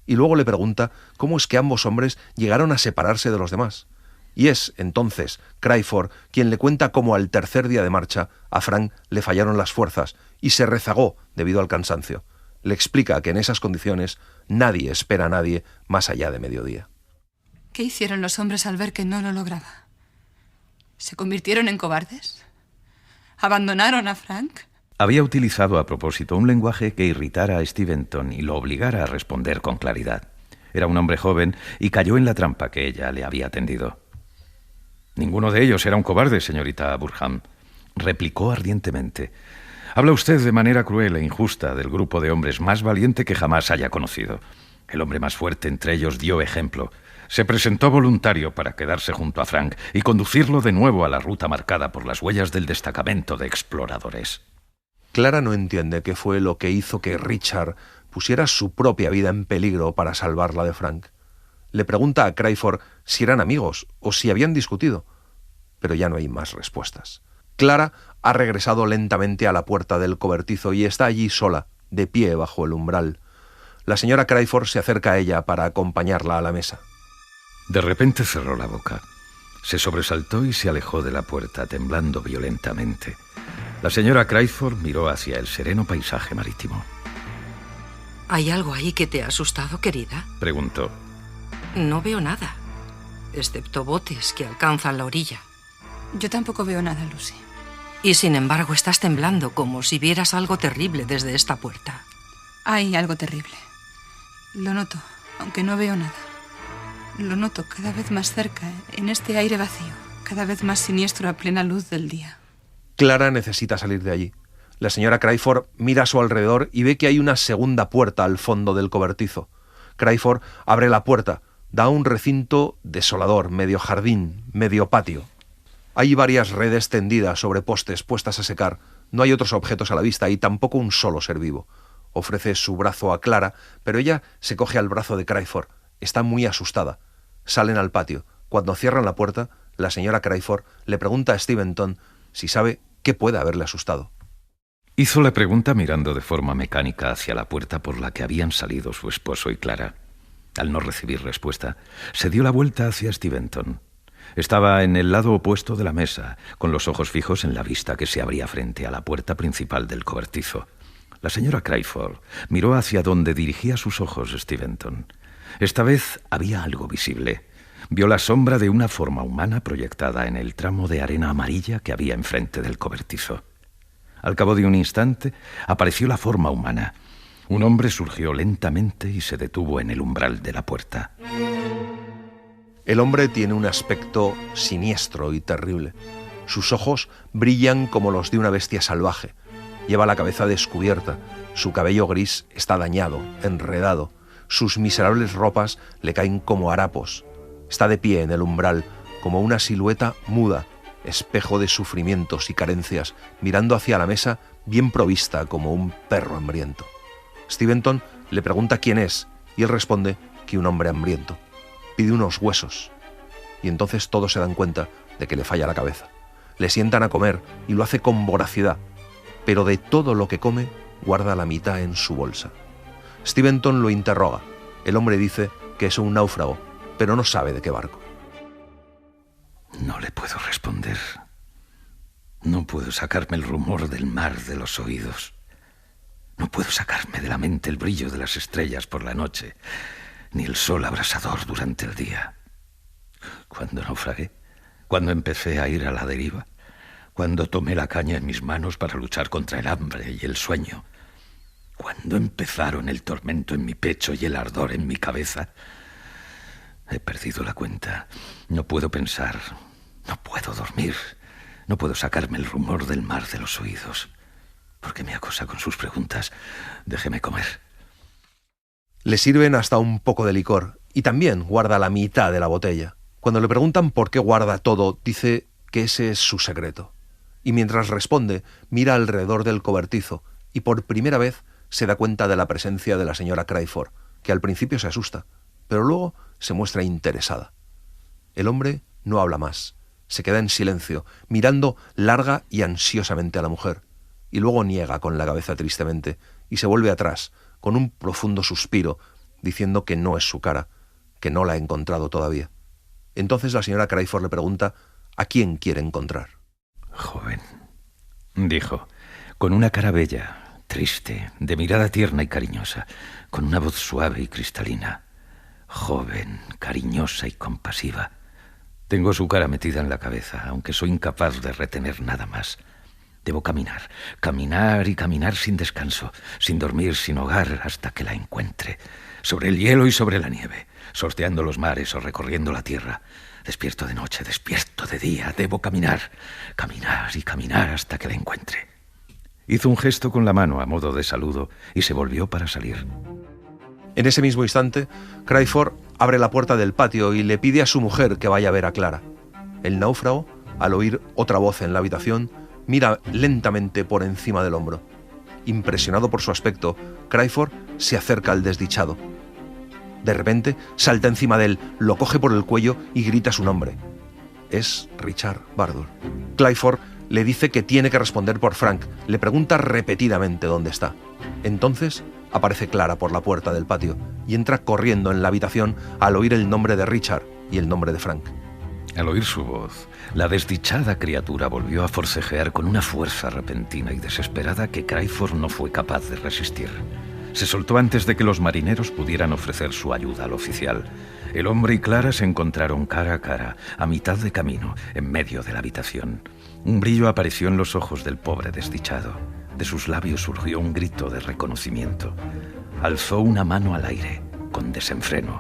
y luego le pregunta cómo es que ambos hombres llegaron a separarse de los demás. Y es, entonces, Craiford quien le cuenta cómo al tercer día de marcha a Frank le fallaron las fuerzas y se rezagó debido al cansancio. Le explica que en esas condiciones nadie espera a nadie más allá de mediodía. ¿Qué hicieron los hombres al ver que no lo lograba? ¿Se convirtieron en cobardes? ¿Abandonaron a Frank? Había utilizado a propósito un lenguaje que irritara a Steventon y lo obligara a responder con claridad. Era un hombre joven y cayó en la trampa que ella le había tendido. «Ninguno de ellos era un cobarde, señorita Burham», replicó ardientemente. «Habla usted de manera cruel e injusta del grupo de hombres más valiente que jamás haya conocido. El hombre más fuerte entre ellos dio ejemplo. Se presentó voluntario para quedarse junto a Frank y conducirlo de nuevo a la ruta marcada por las huellas del destacamento de exploradores». Clara no entiende qué fue lo que hizo que Richard pusiera su propia vida en peligro para salvarla de Frank. Le pregunta a Craiford si eran amigos o si habían discutido, pero ya no hay más respuestas. Clara ha regresado lentamente a la puerta del cobertizo y está allí sola, de pie bajo el umbral. La señora Craiford se acerca a ella para acompañarla a la mesa. De repente cerró la boca. Se sobresaltó y se alejó de la puerta, temblando violentamente. La señora Craiford miró hacia el sereno paisaje marítimo. ¿Hay algo ahí que te ha asustado, querida?, preguntó. No veo nada, excepto botes que alcanzan la orilla. Yo tampoco veo nada, Lucy. Y sin embargo estás temblando como si vieras algo terrible desde esta puerta. Hay algo terrible. Lo noto, aunque no veo nada. Lo noto cada vez más cerca, en este aire vacío, cada vez más siniestro a plena luz del día. Clara necesita salir de allí. La señora Craiford mira a su alrededor y ve que hay una segunda puerta al fondo del cobertizo. Craiford abre la puerta. Da a un recinto desolador, medio jardín, medio patio. Hay varias redes tendidas sobre postes puestas a secar. No hay otros objetos a la vista y tampoco un solo ser vivo. Ofrece su brazo a Clara, pero ella se coge al brazo de Craiford. Está muy asustada. Salen al patio. Cuando cierran la puerta, la señora Crawford le pregunta a Steventon si sabe qué puede haberle asustado. Hizo la pregunta mirando de forma mecánica hacia la puerta por la que habían salido su esposo y Clara. Al no recibir respuesta, se dio la vuelta hacia Steventon. Estaba en el lado opuesto de la mesa, con los ojos fijos en la vista que se abría frente a la puerta principal del cobertizo. La señora Crawford miró hacia donde dirigía sus ojos Steventon. Esta vez había algo visible. Vio la sombra de una forma humana proyectada en el tramo de arena amarilla que había enfrente del cobertizo. Al cabo de un instante, apareció la forma humana. Un hombre surgió lentamente y se detuvo en el umbral de la puerta. El hombre tiene un aspecto siniestro y terrible. Sus ojos brillan como los de una bestia salvaje. Lleva la cabeza descubierta. Su cabello gris está dañado, enredado. Sus miserables ropas le caen como harapos. Está de pie en el umbral, como una silueta muda, espejo de sufrimientos y carencias, mirando hacia la mesa bien provista como un perro hambriento. Steventon le pregunta quién es y él responde que un hombre hambriento. Pide unos huesos y entonces todos se dan cuenta de que le falla la cabeza. Le sientan a comer y lo hace con voracidad, pero de todo lo que come guarda la mitad en su bolsa. Steventon lo interroga. El hombre dice que es un náufrago, pero no sabe de qué barco. No le puedo responder. No puedo sacarme el rumor del mar de los oídos. No puedo sacarme de la mente el brillo de las estrellas por la noche, ni el sol abrasador durante el día. Cuando naufragué, cuando empecé a ir a la deriva, cuando tomé la caña en mis manos para luchar contra el hambre y el sueño, cuando empezaron el tormento en mi pecho y el ardor en mi cabeza, he perdido la cuenta. No puedo pensar, no puedo dormir, no puedo sacarme el rumor del mar de los oídos. ¿Por qué me acosa con sus preguntas? Déjeme comer. Le sirven hasta un poco de licor y también guarda la mitad de la botella. Cuando le preguntan por qué guarda todo, dice que ese es su secreto. Y mientras responde, mira alrededor del cobertizo y por primera vez se da cuenta de la presencia de la señora Crawford, que al principio se asusta, pero luego se muestra interesada. El hombre no habla más, se queda en silencio, mirando larga y ansiosamente a la mujer, y luego niega con la cabeza tristemente y se vuelve atrás, con un profundo suspiro, diciendo que no es su cara, que no la ha encontrado todavía. Entonces la señora Crawford le pregunta a quién quiere encontrar. Joven, dijo, con una cara bella, triste, de mirada tierna y cariñosa, con una voz suave y cristalina. Joven, cariñosa y compasiva. Tengo su cara metida en la cabeza, aunque soy incapaz de retener nada más. Debo caminar, caminar y caminar sin descanso, sin dormir, sin hogar, hasta que la encuentre. Sobre el hielo y sobre la nieve, sorteando los mares o recorriendo la tierra. Despierto de noche, despierto de día, debo caminar, caminar y caminar hasta que la encuentre. Hizo un gesto con la mano a modo de saludo y se volvió para salir. En ese mismo instante, Crawford abre la puerta del patio y le pide a su mujer que vaya a ver a Clara. El náufrago, al oír otra voz en la habitación, mira lentamente por encima del hombro. Impresionado por su aspecto, Crawford se acerca al desdichado. De repente, salta encima de él, lo coge por el cuello y grita su nombre. Es Richard Bardur. Crawford le dice que tiene que responder por Frank. Le pregunta repetidamente dónde está. Entonces aparece Clara por la puerta del patio y entra corriendo en la habitación al oír el nombre de Richard y el nombre de Frank. Al oír su voz, la desdichada criatura volvió a forcejear con una fuerza repentina y desesperada que Crawford no fue capaz de resistir. Se soltó antes de que los marineros pudieran ofrecer su ayuda al oficial. El hombre y Clara se encontraron cara a cara, a mitad de camino, en medio de la habitación. Un brillo apareció en los ojos del pobre desdichado. De sus labios surgió un grito de reconocimiento. Alzó una mano al aire, con desenfreno.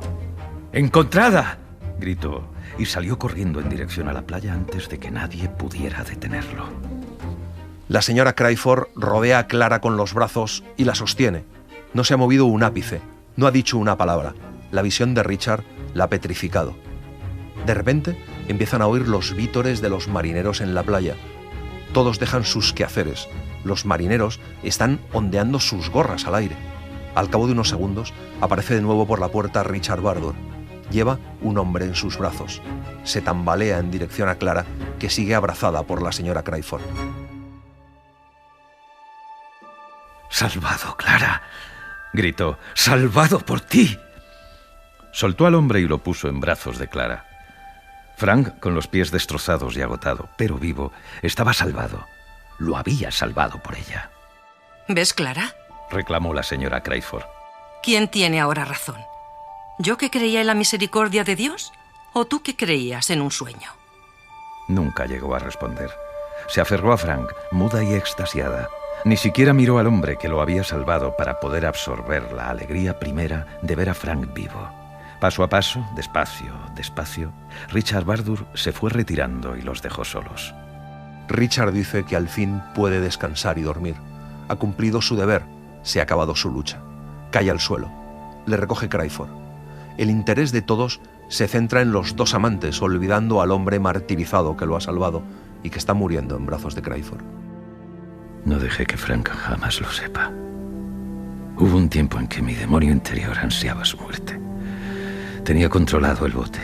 ¡Encontrada!, gritó, y salió corriendo en dirección a la playa antes de que nadie pudiera detenerlo. La señora Crawford rodea a Clara con los brazos y la sostiene. No se ha movido un ápice, no ha dicho una palabra. La visión de Richard la ha petrificado. De repente empiezan a oír los vítores de los marineros en la playa. Todos dejan sus quehaceres. Los marineros están ondeando sus gorras al aire. Al cabo de unos segundos aparece de nuevo por la puerta Richard Bardur. Lleva un hombre en sus brazos. Se tambalea en dirección a Clara, que sigue abrazada por la señora Crawford. «¡Salvado, Clara!», gritó. «¡Salvado por ti!». Soltó al hombre y lo puso en brazos de Clara. Frank, con los pies destrozados y agotado, pero vivo, estaba salvado. Lo había salvado por ella. ¿Ves, Clara?, reclamó la señora Crawford. ¿Quién tiene ahora razón? ¿Yo que creía en la misericordia de Dios o tú que creías en un sueño? Nunca llegó a responder. Se aferró a Frank, muda y extasiada. Ni siquiera miró al hombre que lo había salvado para poder absorber la alegría primera de ver a Frank vivo. Paso a paso, despacio, despacio, Richard Bardur se fue retirando y los dejó solos. Richard dice que al fin puede descansar y dormir. Ha cumplido su deber, se ha acabado su lucha. Cae al suelo. Le recoge Crawford. El interés de todos se centra en los dos amantes, olvidando al hombre martirizado que lo ha salvado y que está muriendo en brazos de Crawford. No dejé que Frank jamás lo sepa. Hubo un tiempo en que mi demonio interior ansiaba su muerte. Tenía controlado el bote.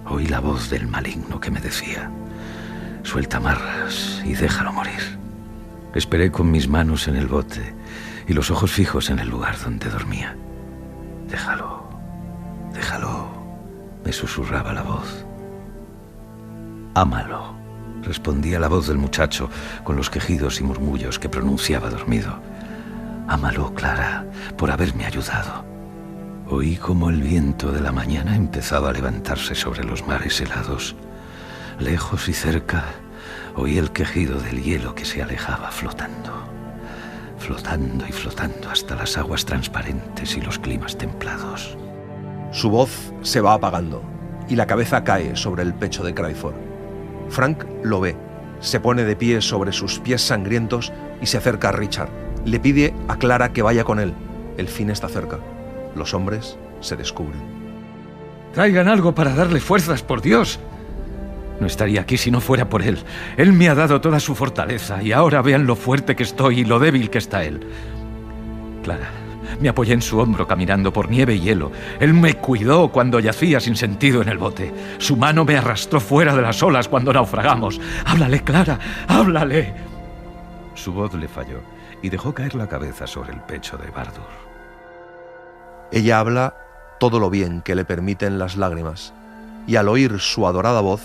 Oí la voz del maligno que me decía: «Suelta amarras y déjalo morir». Esperé con mis manos en el bote y los ojos fijos en el lugar donde dormía. «Déjalo, déjalo», me susurraba la voz. «Ámalo», respondía la voz del muchacho con los quejidos y murmullos que pronunciaba dormido. «Ámalo, Clara, por haberme ayudado». Oí como el viento de la mañana empezaba a levantarse sobre los mares helados. Lejos y cerca oí el quejido del hielo que se alejaba flotando. Flotando y flotando hasta las aguas transparentes y los climas templados. Su voz se va apagando y la cabeza cae sobre el pecho de Crawford. Frank lo ve, se pone de pie sobre sus pies sangrientos y se acerca a Richard. Le pide a Clara que vaya con él. El fin está cerca. Los hombres se descubren. «Traigan algo para darle fuerzas, por Dios». No estaría aquí si no fuera por él. Él me ha dado toda su fortaleza y ahora vean lo fuerte que estoy y lo débil que está él. Clara, me apoyé en su hombro caminando por nieve y hielo. Él me cuidó cuando yacía sin sentido en el bote. Su mano me arrastró fuera de las olas cuando naufragamos. «Háblale, Clara, háblale». Su voz le falló y dejó caer la cabeza sobre el pecho de Bardur. Ella habla todo lo bien que le permiten las lágrimas, y al oír su adorada voz,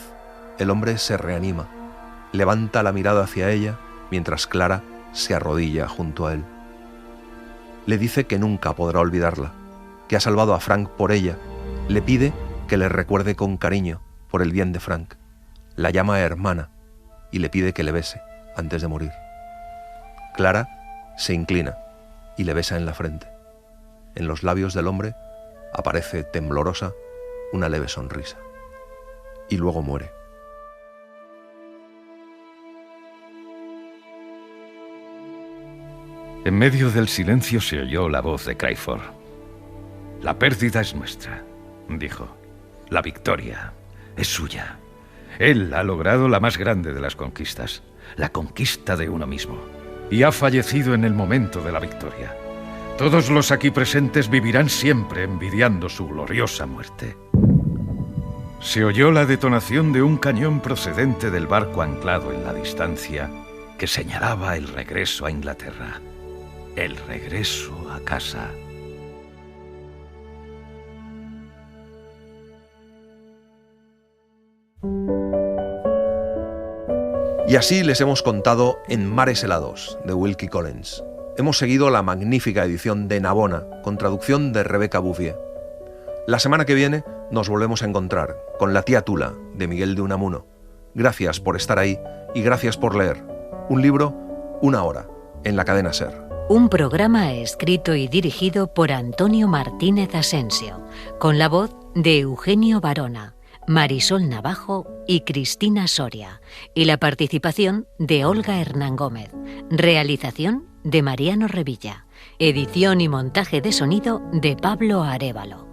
el hombre se reanima, levanta la mirada hacia ella mientras Clara se arrodilla junto a él. Le dice que nunca podrá olvidarla, que ha salvado a Frank por ella. Le pide que le recuerde con cariño por el bien de Frank. La llama hermana y le pide que le bese antes de morir. Clara se inclina y le besa en la frente. En los labios del hombre aparece temblorosa una leve sonrisa. Y luego muere. En medio del silencio se oyó la voz de Crawford. «La pérdida es nuestra», dijo. «La victoria es suya. Él ha logrado la más grande de las conquistas, la conquista de uno mismo, y ha fallecido en el momento de la victoria. Todos los aquí presentes vivirán siempre envidiando su gloriosa muerte». Se oyó la detonación de un cañón procedente del barco anclado en la distancia que señalaba el regreso a Inglaterra, el regreso a casa. Y así les hemos contado En mares helados, de Wilkie Collins. Hemos seguido la magnífica edición de Navona, con traducción de Rebecca Bouvier. La semana que viene nos volvemos a encontrar con La tía Tula, de Miguel de Unamuno. Gracias por estar ahí y gracias por leer. Un libro, una hora, en la cadena SER. Un programa escrito y dirigido por Antonio Martínez Asensio, con la voz de Eugenio Barona, Marisol Navajo y Cristina Soria, y la participación de Olga Hernán Gómez. Realización de Mariano Revilla. Edición y montaje de sonido de Pablo Arévalo.